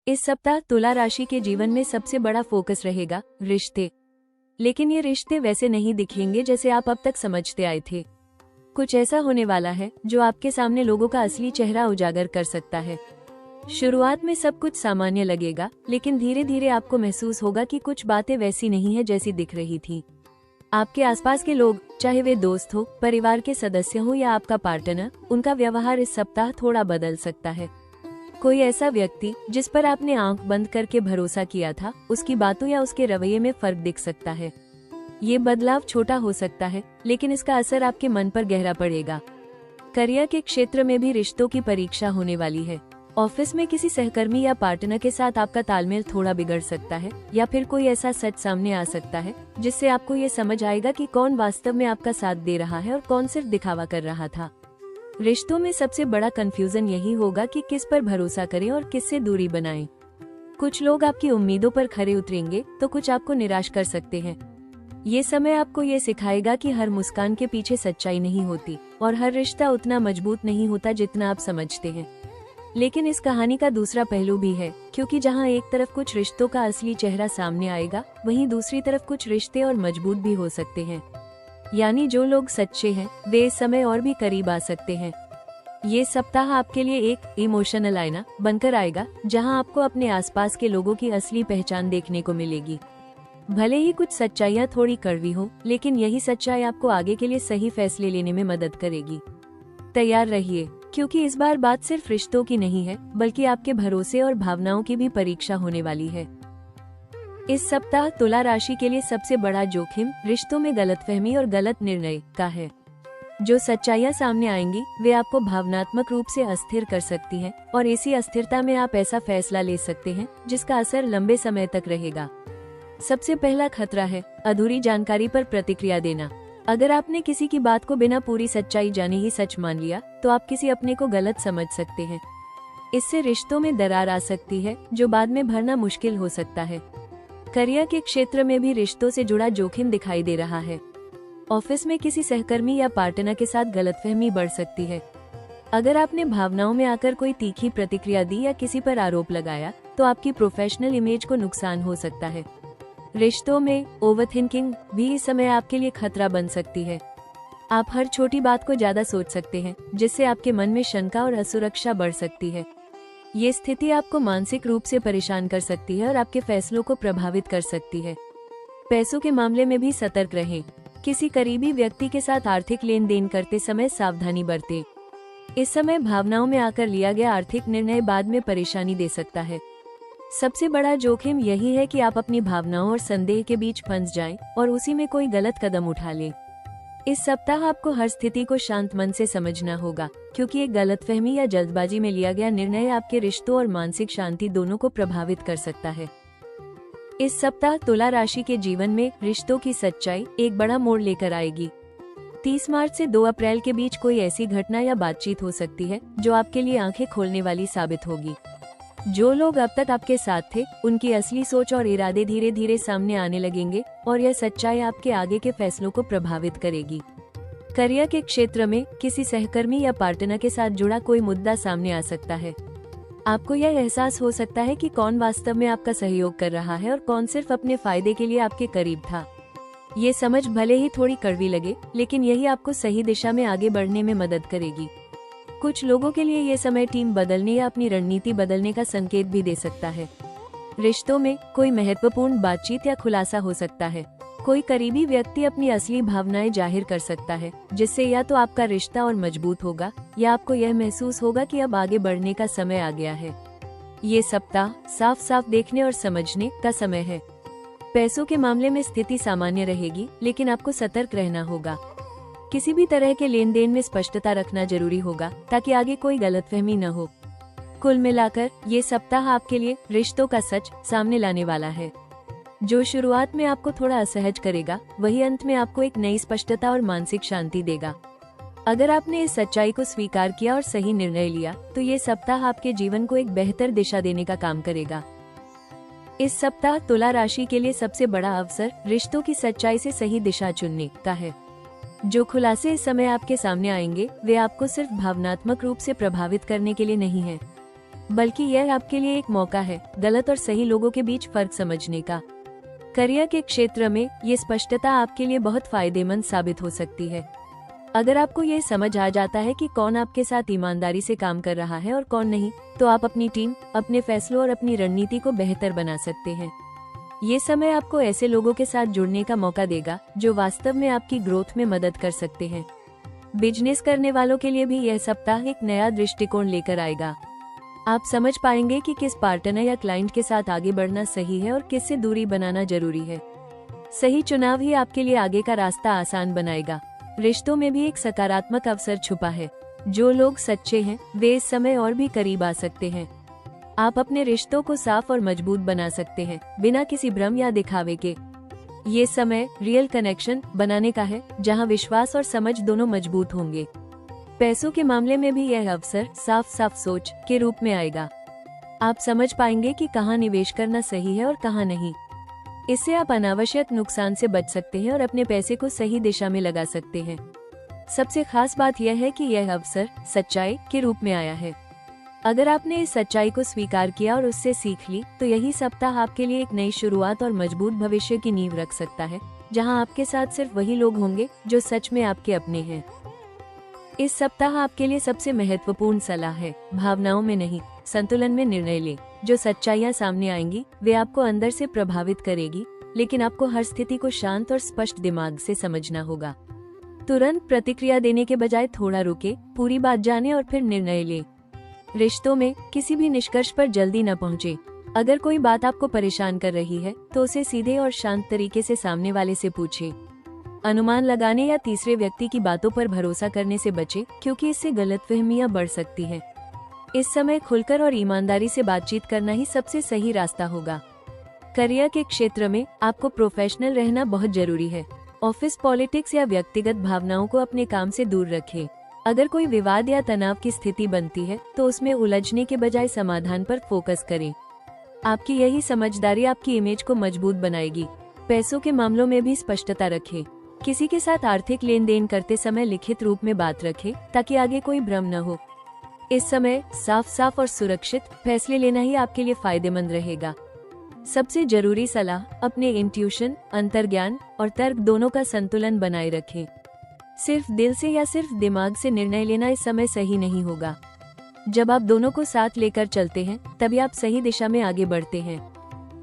इस सप्ताह तुला राशि के जीवन में सबसे बड़ा फोकस रहेगा रिश्ते। लेकिन ये रिश्ते वैसे नहीं दिखेंगे जैसे आप अब तक समझते आए थे। कुछ ऐसा होने वाला है जो आपके सामने लोगों का असली चेहरा उजागर कर सकता है। शुरुआत में सब कुछ सामान्य लगेगा, लेकिन धीरे धीरे आपको महसूस होगा कि कुछ बातें वैसी नहीं है जैसी दिख रही थी। आपके आसपास के लोग, चाहे वे दोस्त हो, परिवार के सदस्य हो या आपका पार्टनर, उनका व्यवहार इस सप्ताह थोड़ा बदल सकता है। कोई ऐसा व्यक्ति जिस पर आपने आंख बंद करके भरोसा किया था, उसकी बातों या उसके रवैये में फर्क दिख सकता है। ये बदलाव छोटा हो सकता है, लेकिन इसका असर आपके मन पर गहरा पड़ेगा। करियर के क्षेत्र में भी रिश्तों की परीक्षा होने वाली है। ऑफिस में किसी सहकर्मी या पार्टनर के साथ आपका तालमेल थोड़ा बिगड़ सकता है, या फिर कोई ऐसा सच सामने आ सकता है जिससे आपको ये समझ आएगा कि कौन वास्तव में आपका साथ दे रहा है और कौन सिर्फ दिखावा कर रहा था। रिश्तों में सबसे बड़ा कंफ्यूजन यही होगा कि किस पर भरोसा करें और किससे दूरी बनाएं। कुछ लोग आपकी उम्मीदों पर खरे उतरेंगे तो कुछ आपको निराश कर सकते हैं। ये समय आपको ये सिखाएगा कि हर मुस्कान के पीछे सच्चाई नहीं होती और हर रिश्ता उतना मजबूत नहीं होता जितना आप समझते हैं। लेकिन इस कहानी का दूसरा पहलू भी है, क्योंकि जहां एक तरफ कुछ रिश्तों का असली चेहरा सामने आएगा, वहीं दूसरी तरफ कुछ रिश्ते और मजबूत भी हो सकते हैं। यानी जो लोग सच्चे हैं वे इस समय और भी करीब आ सकते हैं। ये सप्ताह आपके लिए एक इमोशनल आईना बनकर आएगा, जहां आपको अपने आसपास के लोगों की असली पहचान देखने को मिलेगी। भले ही कुछ सच्चाइयां थोड़ी कड़वी हो, लेकिन यही सच्चाई आपको आगे के लिए सही फैसले लेने में मदद करेगी। तैयार रहिए, क्योंकि इस बार बात सिर्फ रिश्तों की नहीं है, बल्कि आपके भरोसे और भावनाओं की भी परीक्षा होने वाली है। इस सप्ताह तुला राशि के लिए सबसे बड़ा जोखिम रिश्तों में गलतफहमी और गलत निर्णय का है। जो सच्चाइयां सामने आएंगी वे आपको भावनात्मक रूप से अस्थिर कर सकती हैं, और इसी अस्थिरता में आप ऐसा फैसला ले सकते हैं जिसका असर लंबे समय तक रहेगा। सबसे पहला खतरा है अधूरी जानकारी पर प्रतिक्रिया देना। अगर आपने किसी की बात को बिना पूरी सच्चाई जाने ही सच मान लिया, तो आप किसी अपने को गलत समझ सकते हैं। इससे रिश्तों में दरार आ सकती है, जो बाद में भरना मुश्किल हो सकता है। करियर के क्षेत्र में भी रिश्तों से जुड़ा जोखिम दिखाई दे रहा है। ऑफिस में किसी सहकर्मी या पार्टनर के साथ गलतफहमी बढ़ सकती है। अगर आपने भावनाओं में आकर कोई तीखी प्रतिक्रिया दी या किसी पर आरोप लगाया, तो आपकी प्रोफेशनल इमेज को नुकसान हो सकता है। रिश्तों में ओवरथिंकिंग भी इस समय आपके लिए खतरा बन सकती है। आप हर छोटी बात को ज्यादा सोच सकते हैं, जिससे आपके मन में शंका और असुरक्षा बढ़ सकती है। ये स्थिति आपको मानसिक रूप से परेशान कर सकती है और आपके फैसलों को प्रभावित कर सकती है। पैसों के मामले में भी सतर्क रहें। किसी करीबी व्यक्ति के साथ आर्थिक लेन देन करते समय सावधानी बरतें। इस समय भावनाओं में आकर लिया गया आर्थिक निर्णय बाद में परेशानी दे सकता है। सबसे बड़ा जोखिम यही है कि आप अपनी भावनाओं और संदेह के बीच फंस जाएं और उसी में कोई गलत कदम उठा लें। इस सप्ताह आपको हर स्थिति को शांत मन से समझना होगा, क्योंकि एक गलतफहमी या जल्दबाजी में लिया गया निर्णय आपके रिश्तों और मानसिक शांति दोनों को प्रभावित कर सकता है। इस सप्ताह तुला राशि के जीवन में रिश्तों की सच्चाई एक बड़ा मोड़ लेकर आएगी। 30 मार्च से 2 अप्रैल के बीच कोई ऐसी घटना या बातचीत हो सकती है जो आपके लिए आंखें खोलने वाली साबित होगी। जो लोग अब तक आपके साथ थे, उनकी असली सोच और इरादे धीरे धीरे सामने आने लगेंगे, और यह सच्चाई आपके आगे के फैसलों को प्रभावित करेगी। करियर के क्षेत्र में किसी सहकर्मी या पार्टनर के साथ जुड़ा कोई मुद्दा सामने आ सकता है। आपको यह एहसास हो सकता है कि कौन वास्तव में आपका सहयोग कर रहा है और कौन सिर्फ अपने फायदे के लिए आपके करीब था। ये समझ भले ही थोड़ी कड़वी लगे, लेकिन यही आपको सही दिशा में आगे बढ़ने में मदद करेगी। कुछ लोगों के लिए ये समय टीम बदलने या अपनी रणनीति बदलने का संकेत भी दे सकता है। रिश्तों में कोई महत्वपूर्ण बातचीत या खुलासा हो सकता है। कोई करीबी व्यक्ति अपनी असली भावनाएं जाहिर कर सकता है, जिससे या तो आपका रिश्ता और मजबूत होगा, या आपको यह महसूस होगा कि अब आगे बढ़ने का समय आ गया है। ये सप्ताह साफ साफ देखने और समझने का समय है। पैसों के मामले में स्थिति सामान्य रहेगी, लेकिन आपको सतर्क रहना होगा। किसी भी तरह के लेन देन में स्पष्टता रखना जरूरी होगा, ताकि आगे कोई गलतफहमी न हो। कुल मिलाकर ये सप्ताह आपके लिए रिश्तों का सच सामने लाने वाला है। जो शुरुआत में आपको थोड़ा असहज करेगा, वही अंत में आपको एक नई स्पष्टता और मानसिक शांति देगा। अगर आपने इस सच्चाई को स्वीकार किया और सही निर्णय लिया, तो ये सप्ताह आपके जीवन को एक बेहतर दिशा देने का काम करेगा। इस सप्ताह तुला राशि के लिए सबसे बड़ा अवसर रिश्तों की सच्चाई से सही दिशा चुनने का है। जो खुलासे इस समय आपके सामने आएंगे, वे आपको सिर्फ भावनात्मक रूप से प्रभावित करने के लिए नहीं है। बल्कि यह आपके लिए एक मौका है गलत और सही लोगों के बीच फर्क समझने का। करियर के क्षेत्र में ये स्पष्टता आपके लिए बहुत फायदेमंद साबित हो सकती है। अगर आपको ये समझ आ जाता है कि कौन आपके साथ ईमानदारी से काम कर रहा है और कौन नहीं, तो आप अपनी टीम, अपने फैसलों और अपनी रणनीति को बेहतर बना सकते हैं। ये समय आपको ऐसे लोगों के साथ जुड़ने का मौका देगा जो वास्तव में आपकी ग्रोथ में मदद कर सकते हैं। बिजनेस करने वालों के लिए भी यह सप्ताह एक नया दृष्टिकोण लेकर आएगा। आप समझ पाएंगे कि किस पार्टनर या क्लाइंट के साथ आगे बढ़ना सही है और किससे दूरी बनाना जरूरी है। सही चुनाव ही आपके लिए आगे का रास्ता आसान बनाएगा। रिश्तों में भी एक सकारात्मक अवसर छुपा है। जो लोग सच्चे हैं वे इस समय और भी करीब आ सकते हैं। आप अपने रिश्तों को साफ और मजबूत बना सकते हैं बिना किसी भ्रम या दिखावे के। ये समय रियल कनेक्शन बनाने का है जहां विश्वास और समझ दोनों मजबूत होंगे। पैसों के मामले में भी यह अवसर साफ साफ सोच के रूप में आएगा। आप समझ पाएंगे कि कहां निवेश करना सही है और कहां नहीं। इससे आप अनावश्यक नुकसान से बच सकते हैं और अपने पैसे को सही दिशा में लगा सकते हैं। सबसे खास बात यह है कि यह अवसर सच्चाई के रूप में आया है। अगर आपने इस सच्चाई को स्वीकार किया और उससे सीख ली, तो यही सप्ताह आपके लिए एक नई शुरुआत और मजबूत भविष्य की नींव रख सकता है, जहां आपके साथ सिर्फ वही लोग होंगे जो सच में आपके अपने हैं। इस सप्ताह आपके लिए सबसे महत्वपूर्ण सलाह है, भावनाओं में नहीं, संतुलन में निर्णय लें। जो सच्चाइयाँ सामने आएंगी वे आपको अंदर से प्रभावित करेगी, लेकिन आपको हर स्थिति को शांत और स्पष्ट दिमाग से समझना होगा। तुरंत प्रतिक्रिया देने के बजाय थोड़ा रुके, पूरी बात जाने और फिर निर्णय लें। रिश्तों में किसी भी निष्कर्ष पर जल्दी न पहुंचे। अगर कोई बात आपको परेशान कर रही है तो उसे सीधे और शांत तरीके से सामने वाले से पूछें। अनुमान लगाने या तीसरे व्यक्ति की बातों पर भरोसा करने से बचें, क्योंकि इससे गलतफहमियां बढ़ सकती हैं। इस समय खुलकर और ईमानदारी से बातचीत करना ही सबसे सही रास्ता होगा। करियर के क्षेत्र में आपको प्रोफेशनल रहना बहुत जरूरी है। ऑफिस पॉलिटिक्स या व्यक्तिगत भावनाओं को अपने काम से दूर रखें। अगर कोई विवाद या तनाव की स्थिति बनती है तो उसमें उलझने के बजाय समाधान पर फोकस करें। आपकी यही समझदारी आपकी इमेज को मजबूत बनाएगी। पैसों के मामलों में भी स्पष्टता रखें। किसी के साथ आर्थिक लेन देन करते समय लिखित रूप में बात रखें ताकि आगे कोई भ्रम न हो। इस समय साफ साफ और सुरक्षित फैसले लेना ही आपके लिए फायदेमंद रहेगा। सबसे जरूरी सलाह, अपने इंट्यूशन, अंतर्ज्ञान और तर्क दोनों का संतुलन बनाए रखें। सिर्फ दिल से या सिर्फ दिमाग से निर्णय लेना इस समय सही नहीं होगा। जब आप दोनों को साथ लेकर चलते हैं तभी आप सही दिशा में आगे बढ़ते हैं।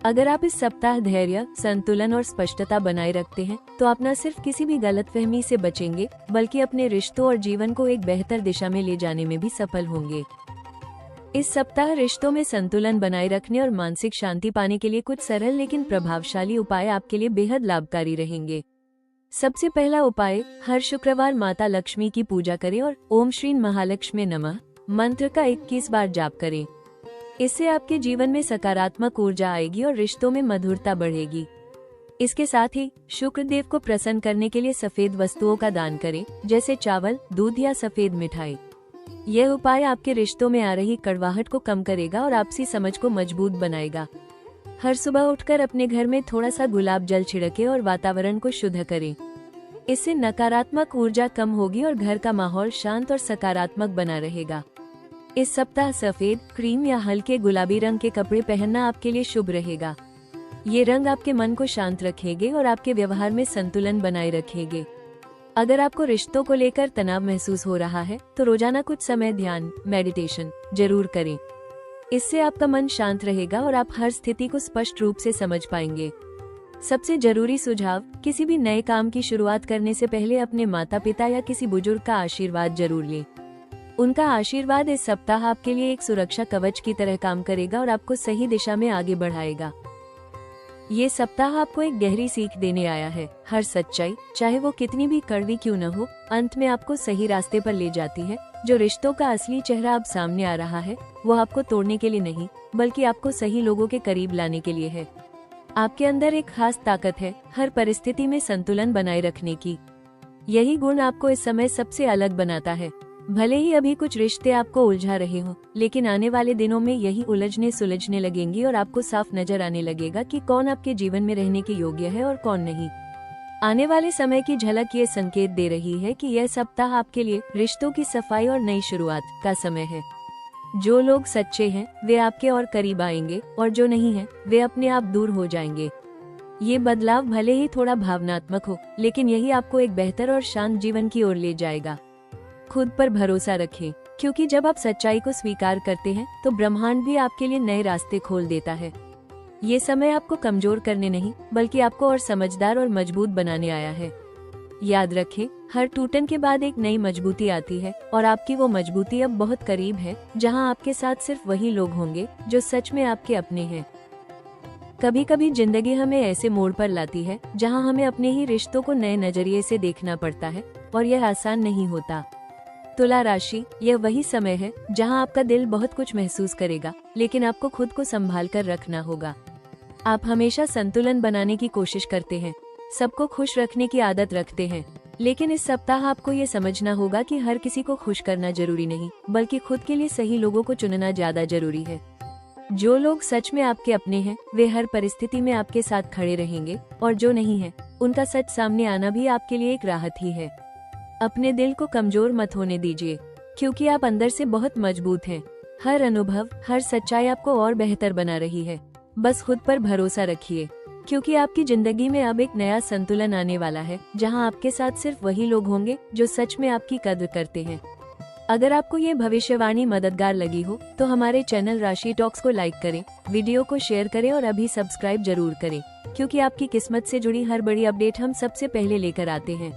अगर आप इस सप्ताह धैर्य, संतुलन और स्पष्टता बनाए रखते हैं तो आप न सिर्फ किसी भी गलतफहमी से बचेंगे, बल्कि अपने रिश्तों और जीवन को एक बेहतर दिशा में ले जाने में भी सफल होंगे। इस सप्ताह रिश्तों में संतुलन बनाए रखने और मानसिक शांति पाने के लिए कुछ सरल लेकिन प्रभावशाली उपाय आपके लिए बेहद लाभकारी रहेंगे। सबसे पहला उपाय, हर शुक्रवार माता लक्ष्मी की पूजा करें और ओम श्री महालक्ष्मी नमः मंत्र का 21 बार जाप करें। इससे आपके जीवन में सकारात्मक ऊर्जा आएगी और रिश्तों में मधुरता बढ़ेगी। इसके साथ ही शुक्र देव को प्रसन्न करने के लिए सफेद वस्तुओं का दान करें, जैसे चावल, दूध या सफेद मिठाई। यह उपाय आपके रिश्तों में आ रही कड़वाहट को कम करेगा और आपसी समझ को मजबूत बनाएगा। हर सुबह उठकर अपने घर में थोड़ा सा गुलाब जल छिड़कें और वातावरण को शुद्ध करें। इससे नकारात्मक ऊर्जा कम होगी और घर का माहौल शांत और सकारात्मक बना रहेगा। इस सप्ताह सफेद, क्रीम या हल्के गुलाबी रंग के कपड़े पहनना आपके लिए शुभ रहेगा। ये रंग आपके मन को शांत रखेंगे और आपके व्यवहार में संतुलन बनाए रखेंगे। अगर आपको रिश्तों को लेकर तनाव महसूस हो रहा है तो रोजाना कुछ समय ध्यान, मेडिटेशन जरूर करें। इससे आपका मन शांत रहेगा और आप हर स्थिति को स्पष्ट रूप से समझ पाएंगे। सबसे जरूरी सुझाव, किसी भी नए काम की शुरुआत करने से पहले अपने माता पिता या किसी बुजुर्ग का आशीर्वाद जरूर लें। उनका आशीर्वाद इस सप्ताह आपके लिए एक सुरक्षा कवच की तरह काम करेगा और आपको सही दिशा में आगे बढ़ाएगा। ये सप्ताह आपको एक गहरी सीख देने आया है। हर सच्चाई, चाहे वो कितनी भी कड़वी क्यों न हो, अंत में आपको सही रास्ते पर ले जाती है। जो रिश्तों का असली चेहरा अब सामने आ रहा है, वो आपको तोड़ने के लिए नहीं, बल्कि आपको सही लोगों के करीब लाने के लिए है। आपके अंदर एक खास ताकत है, हर परिस्थिति में संतुलन बनाए रखने की। यही गुण आपको इस समय सबसे अलग बनाता है। भले ही अभी कुछ रिश्ते आपको उलझा रहे हों, लेकिन आने वाले दिनों में यही उलझने सुलझने लगेंगी और आपको साफ नजर आने लगेगा कि कौन आपके जीवन में रहने के योग्य है और कौन नहीं। आने वाले समय की झलक ये संकेत दे रही है कि यह सप्ताह आपके लिए रिश्तों की सफाई और नई शुरुआत का समय है। जो लोग सच्चे हैं वे आपके और करीब आएंगे और जो नहीं हैं वे अपने आप दूर हो जाएंगे। ये बदलाव भले ही थोड़ा भावनात्मक हो, लेकिन यही आपको एक बेहतर और शांत जीवन की ओर ले जाएगा। खुद पर भरोसा रखें, क्योंकि जब आप सच्चाई को स्वीकार करते हैं तो ब्रह्मांड भी आपके लिए नए रास्ते खोल देता है। ये समय आपको कमजोर करने नहीं, बल्कि आपको और समझदार और मजबूत बनाने आया है। याद रखें, हर टूटन के बाद एक नई मजबूती आती है और आपकी वो मजबूती अब बहुत करीब है, जहां आपके साथ सिर्फ वही लोग होंगे जो सच में आपके अपने हैं। कभी कभी जिंदगी हमें ऐसे मोड़ पर लाती है जहां हमें अपने ही रिश्तों को नए नजरिए से देखना पड़ता है, और यह आसान नहीं होता। तुला राशि, यह वही समय है जहां आपका दिल बहुत कुछ महसूस करेगा, लेकिन आपको खुद को संभाल कर रखना होगा। आप हमेशा संतुलन बनाने की कोशिश करते हैं, सबको खुश रखने की आदत रखते हैं, लेकिन इस सप्ताह आपको ये समझना होगा कि हर किसी को खुश करना जरूरी नहीं, बल्कि खुद के लिए सही लोगों को चुनना ज्यादा जरूरी है। जो लोग सच में आपके अपने हैं वे हर परिस्थिति में आपके साथ खड़े रहेंगे, और जो नहीं है उनका सच सामने आना भी आपके लिए एक राहत ही है। अपने दिल को कमजोर मत होने दीजिए, क्योंकि आप अंदर से बहुत मजबूत हैं। हर अनुभव, हर सच्चाई आपको और बेहतर बना रही है। बस खुद पर भरोसा रखिए, क्योंकि आपकी जिंदगी में अब एक नया संतुलन आने वाला है, जहां आपके साथ सिर्फ वही लोग होंगे जो सच में आपकी कद्र करते हैं। अगर आपको ये भविष्यवाणी मददगार लगी हो तो हमारे चैनल राशि टॉक्स को लाइक करें, वीडियो को शेयर करें और अभी सब्सक्राइब जरूर करें, क्योंकि आपकी किस्मत से जुड़ी हर बड़ी अपडेट हम सबसे पहले लेकर आते हैं।